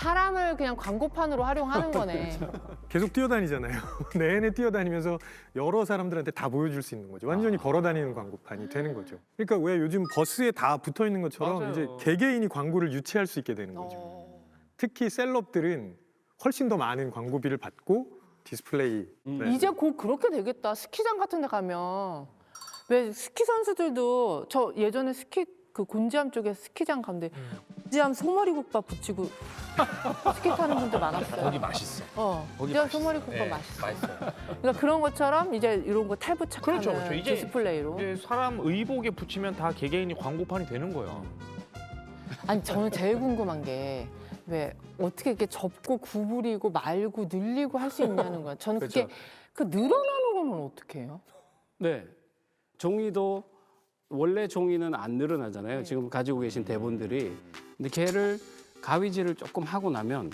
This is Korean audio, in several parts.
사람을 그냥 광고판으로 활용하는 거네. 계속 뛰어다니잖아요. 내내 뛰어다니면서 여러 사람들한테 다 보여줄 수 있는 거죠. 완전히 걸어다니는 광고판이 되는 거죠. 그러니까 왜 요즘 버스에 다 붙어 있는 것처럼 맞아요. 이제 개개인이 광고를 유치할 수 있게 되는 거죠. 특히 셀럽들은 훨씬 더 많은 광고비를 받고 디스플레이. 네. 이제 곧 그렇게 되겠다. 스키장 같은 데 가면 왜 스키 선수들도 저 예전에 스키 그 곤지암 쪽에 스키장 갔는데 곤지암 소머리국밥 붙이고 스키 타는 분들 많았어요. 거기 맛있어. 거기 맛있어요. 곤지암 소머리국밥 네, 맛있어. 맛있어요. 그러니까 그런 것처럼 이제 이런 거 탈부착하는 그렇죠, 그렇죠. 이제- 디스플레이로. 이제 사람 의복에 붙이면 다 개개인이 광고판이 되는 거예요. 아니 저는 제일 궁금한 게 왜 어떻게 이렇게 접고 구부리고 말고 늘리고 할 수 있냐는 거야. 저는 그게 그 늘어나는 거는 어떻게 해요? 네, 종이도 원래 종이는 안 늘어나잖아요. 네. 지금 가지고 계신 대본들이. 근데 걔를 가위질을 조금 하고 나면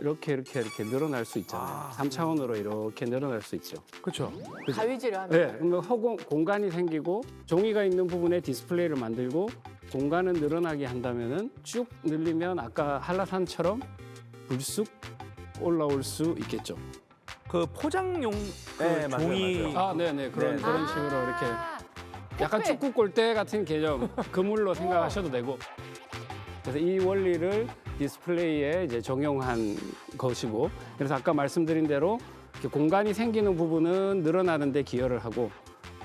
이렇게 늘어날 수 있잖아요. 3차원으로 이렇게 늘어날 수 있죠. 그렇죠. 가위질을 하면. 네, 그러면 공간이 생기고 종이가 있는 부분에 디스플레이를 만들고 공간을 늘어나게 한다면은 쭉 늘리면 아까 한라산처럼 불쑥 올라올 수 있겠죠. 그 포장용 그 네, 맞아요, 종이 맞아요. 아, 네, 그런 네. 그런 식으로 이렇게 약간 택배. 축구 골대 같은 개념, 그물로 생각하셔도 되고. 그래서 이 원리를 디스플레이에 이제 적용한 것이고, 그래서 아까 말씀드린 대로 이렇게 공간이 생기는 부분은 늘어나는 데 기여를 하고,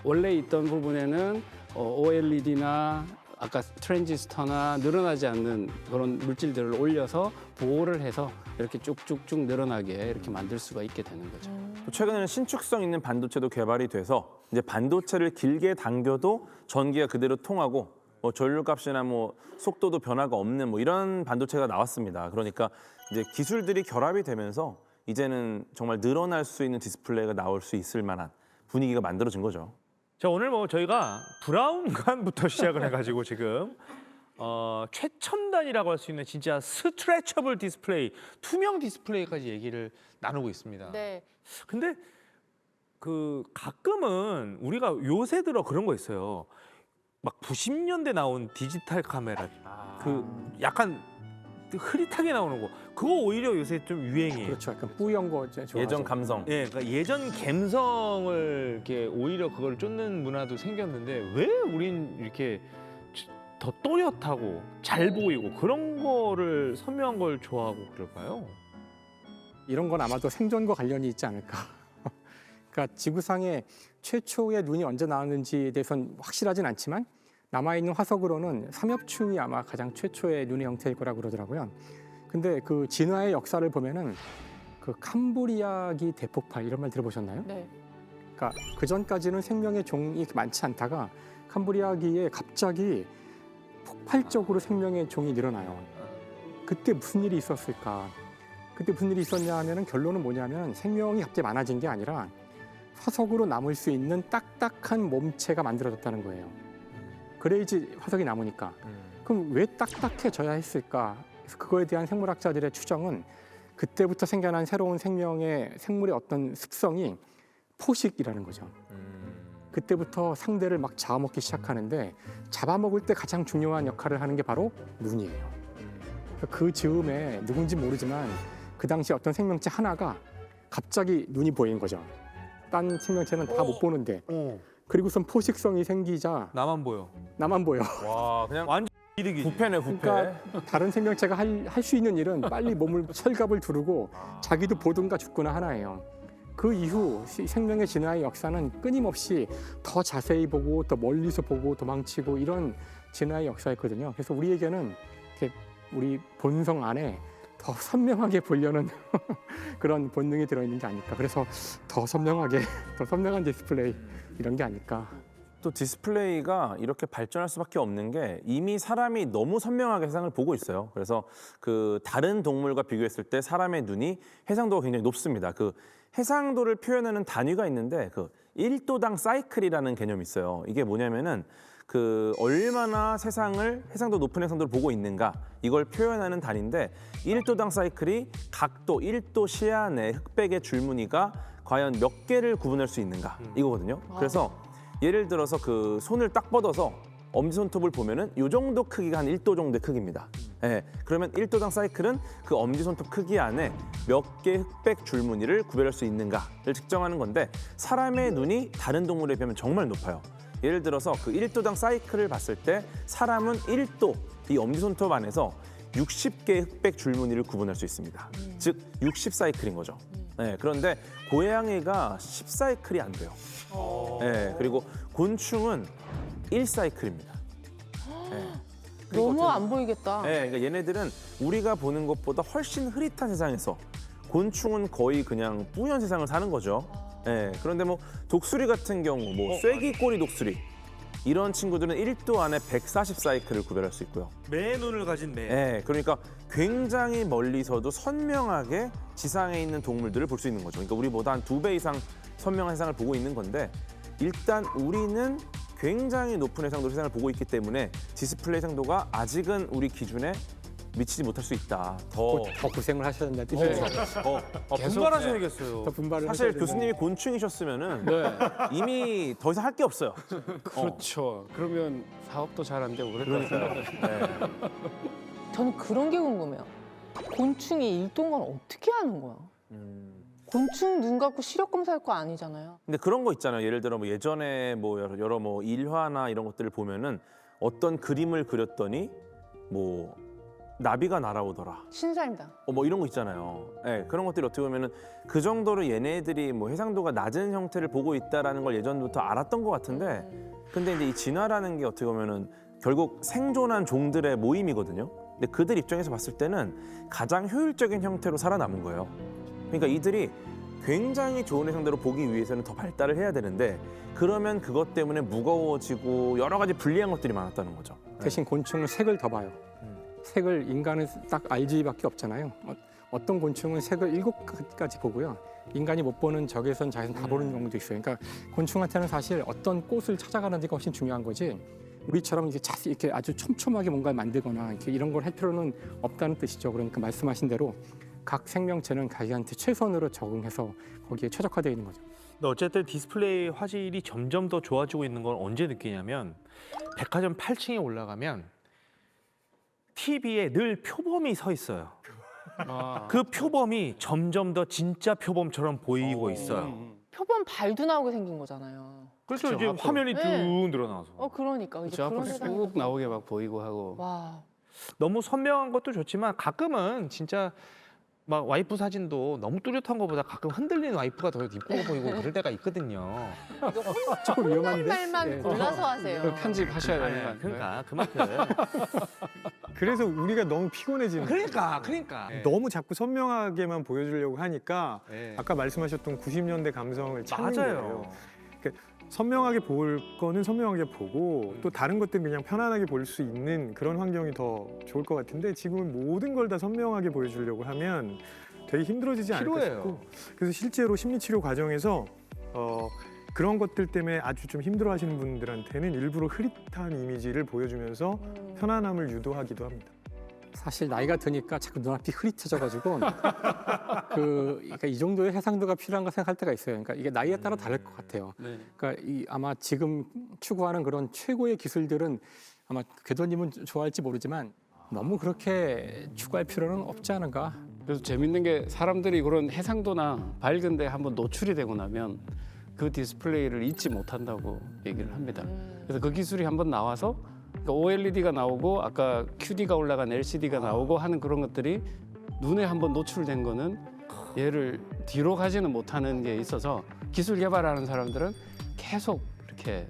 원래 있던 부분에는 OLED나 아까 트랜지스터나 늘어나지 않는 그런 물질들을 올려서 보호를 해서 이렇게 쭉쭉쭉 늘어나게 이렇게 만들 수가 있게 되는 거죠. 또 최근에는 신축성 있는 반도체도 개발이 돼서 이제 반도체를 길게 당겨도 전기가 그대로 통하고 뭐 전류값이나 뭐 속도도 변화가 없는 뭐 이런 반도체가 나왔습니다. 그러니까 이제 기술들이 결합이 되면서 이제는 정말 늘어날 수 있는 디스플레이가 나올 수 있을 만한 분위기가 만들어진 거죠. 자, 오늘 뭐 저희가 브라운관부터 시작을 해가지고 지금 최첨단이라고 할 수 있는 진짜 스트레쳐블 디스플레이, 투명 디스플레이까지 얘기를 나누고 있습니다. 네. 근데 그 가끔은 우리가 요새 들어 그런 거 있어요. 막 90년대 나온 디지털 카메라, 그 약간 흐릿하게 나오는 거, 그거 오히려 요새 좀 유행이에요. 그렇죠. 약간 뿌연 거 좋아하죠. 예전 감성. 예, 그러니까 예전 감성을 이렇게 오히려 그걸 쫓는 문화도 생겼는데 왜 우린 이렇게 더 또렷하고 잘 보이고 그런 거를 선명한 걸 좋아하고 그럴까요? 이런 건 아마도 생존과 관련이 있지 않을까. 그러니까 지구상에 최초의 눈이 언제 나왔는지에 대해서는 확실하진 않지만 남아있는 화석으로는 삼엽충이 아마 가장 최초의 눈의 형태일 거라고 그러더라고요. 근데 그 진화의 역사를 보면은 그 캄브리아기 대폭발 이런 말 들어보셨나요? 네. 그러니까 그 전까지는 생명의 종이 많지 않다가 캄브리아기에 갑자기 폭발적으로 생명의 종이 늘어나요. 그때 무슨 일이 있었을까? 그때 무슨 일이 있었냐 하면은 결론은 뭐냐면 생명이 갑자기 많아진 게 아니라 화석으로 남을 수 있는 딱딱한 몸체가 만들어졌다는 거예요. 그래야지 화석이 남으니까. 그럼 왜 딱딱해져야 했을까? 그래서 그거에 대한 생물학자들의 추정은 그때부터 생겨난 새로운 생물의 어떤 습성이 포식이라는 거죠. 그때부터 상대를 막 잡아먹기 시작하는데 잡아먹을 때 가장 중요한 역할을 하는 게 바로 눈이에요. 그 즈음에 누군지 모르지만 그 당시 어떤 생명체 하나가 갑자기 눈이 보인 거죠. 딴 생명체는 다 못 보는데. 그리고선 포식성이 생기자 나만 보여. 나만 보여. 와, 그냥 완전 이득이지. 부패네, 부패. 그러니까 다른 생명체가 할 수 있는 일은 빨리 몸을 철갑을 두르고 자기도 보든가 죽거나 하나예요. 그 이후 생명의 진화의 역사는 끊임없이 더 자세히 보고 더 멀리서 보고 도망치고 이런 진화의 역사였거든요. 그래서 우리에게는 이렇게 우리 본성 안에 더 선명하게 보려는 그런 본능이 들어있는 게 아닐까. 그래서 더 선명하게, 더 선명한 디스플레이 이런 게 아닐까. 또 디스플레이가 이렇게 발전할 수밖에 없는 게 이미 사람이 너무 선명하게 세상을 보고 있어요. 그래서 그 다른 동물과 비교했을 때 사람의 눈이 해상도가 굉장히 높습니다. 그 해상도를 표현하는 단위가 있는데 그 1도당 사이클이라는 개념이 있어요. 이게 뭐냐면은 그 얼마나 해상도 높은 해상도를 보고 있는가 이걸 표현하는 단위인데 1도당 사이클이 각도 1도 시야 내 흑백의 줄무늬가 과연 몇 개를 구분할 수 있는가 이거거든요. 그래서 예를 들어서 그 손을 딱 뻗어서 엄지손톱을 보면은 이 정도 크기가 한 1도 정도의 크기입니다. 예, 그러면 1도당 사이클은 그 엄지손톱 크기 안에 몇 개의 흑백 줄무늬를 구별할 수 있는가를 측정하는 건데 사람의 눈이 다른 동물에 비하면 정말 높아요. 예를 들어서 그 1도당 사이클을 봤을 때 사람은 1도, 이 엄지손톱 안에서 60개의 흑백 줄무늬를 구분할 수 있습니다. 즉 60 사이클인 거죠. 네, 그런데 고양이가 10 사이클이 안 돼요. 네, 그리고 곤충은 1 사이클입니다. 네. 너무 안 보이겠다. 네, 그러니까 얘네들은 우리가 보는 것보다 훨씬 흐릿한 세상에서 곤충은 거의 그냥 뿌연 세상을 사는 거죠. 네, 그런데 뭐 독수리 같은 경우, 뭐 쐐기꼬리 독수리 이런 친구들은 1도 안에 140 사이클을 구별할 수 있고요. 매 눈을 가진 매. 네, 그러니까 굉장히 멀리서도 선명하게 지상에 있는 동물들을 볼 수 있는 거죠. 그러니까 우리보다 한 2배 이상 선명한 세상을 보고 있는 건데 일단 우리는 굉장히 높은 해상도 세상을 보고 있기 때문에 디스플레이 해상도가 아직은 우리 기준에 미치지 못할 수 있다. 더 고생을 하셔야 된다는 뜻이죠. 분발하셔야겠어요. 더 분발을 사실 하셔야 교수님이 곤충이셨으면은 네. 이미 더 이상 할 게 없어요. 그렇죠. 그러면 사업도 잘 안 되고 그럴 것 같아요. 저는 그런 게 궁금해요. 곤충이 1도인 건 어떻게 하는 거야? 곤충 눈 감고 시력 검사할 거 아니잖아요. 근데 그런 거 있잖아요. 예를 들어 뭐 예전에 뭐 여러 뭐 일화나 이런 것들을 보면은 어떤 그림을 그렸더니 뭐 나비가 날아오더라. 신사임당. 뭐 이런 거 있잖아요. 네, 그런 것들이 어떻게 보면은 그 정도로 얘네들이 뭐 해상도가 낮은 형태를 보고 있다라는 걸 예전부터 알았던 것 같은데, 근데 이제 이 진화라는 게 어떻게 보면은 결국 생존한 종들의 모임이거든요. 근데 그들 입장에서 봤을 때는 가장 효율적인 형태로 살아남은 거예요. 그러니까 이들이 굉장히 좋은 해상도로 보기 위해서는 더 발달을 해야 되는데 그러면 그것 때문에 무거워지고 여러 가지 불리한 것들이 많았다는 거죠. 대신 곤충은 색을 더 봐요. 색을 인간은 딱 RGB밖에 없잖아요. 어떤 곤충은 색을 7가지 보고요. 인간이 못 보는 적외선, 자외선 다 보는 경우도 있어요. 그러니까 곤충한테는 사실 어떤 꽃을 찾아가는 데가 훨씬 중요한 거지. 우리처럼 이렇게 자세히 이렇게 아주 촘촘하게 뭔가를 만들거나 이렇게 이런 걸 할 필요는 없다는 뜻이죠. 그러니까 말씀하신 대로 각 생명체는 자기한테 최선으로 적응해서 거기에 최적화되어 있는 거죠. 근데 어쨌든 디스플레이 화질이 점점 더 좋아지고 있는 걸 언제 느끼냐면 백화점 8층에 올라가면 TV에 늘 표범이 서 있어요. 그 표범이 점점 더 진짜 표범처럼 보이고 있어요. 표범 발도 나오게 생긴 거잖아요. 그래서 그쵸, 이제 앞으로. 화면이 쭉 네. 늘어나서 그러니까 이제 저 앞으로 그런 세상이 쭉 나오게 막 보이고 하고. 와. 너무 선명한 것도 좋지만 가끔은 진짜 막 와이프 사진도 너무 뚜렷한 것보다 가끔 흔들리는 와이프가 더 이쁘게 보이고 그럴 때가 있거든요. 조금 위험한데. 말만 네. 골라서 하세요. 그 편집하셔야 되는 거 아니에요? 그러니까 그만큼. 그래서 우리가 너무 피곤해지는 거예요. 그러니까. 너무 자꾸 선명하게만 보여주려고 하니까 네. 아까 말씀하셨던 90년대 감성을 찾는 맞아요. 거예요. 선명하게 볼 거는 선명하게 보고 또 다른 것들은 그냥 편안하게 볼 수 있는 그런 환경이 더 좋을 것 같은데 지금은 모든 걸 다 선명하게 보여주려고 하면 되게 힘들어지지 않을까 필요해요. 싶고 그래서 실제로 심리치료 과정에서 그런 것들 때문에 아주 좀 힘들어하시는 분들한테는 일부러 흐릿한 이미지를 보여주면서 편안함을 유도하기도 합니다. 사실 나이가 드니까 자꾸 눈앞이 흐릿해져가지고 그러니까 이 정도의 해상도가 필요한가 생각할 때가 있어요. 그러니까 이게 나이에 따라 다를 것 같아요. 네. 그러니까 아마 지금 추구하는 그런 최고의 기술들은 아마 궤도님은 좋아할지 모르지만 너무 그렇게 추구할 필요는 없지 않은가. 그래서 재밌는 게 사람들이 그런 해상도나 밝은데 한번 노출이 되고 나면 그 디스플레이를 잊지 못한다고 얘기를 합니다. 그래서 그 기술이 한번 나와서 그러니까 OLED가 나오고 아까 QD가 올라간 LCD가 나오고 하는 그런 것들이 눈에 한번 노출된 거는 얘를 뒤로 가지는 못하는 게 있어서 기술 개발하는 사람들은 계속 이렇게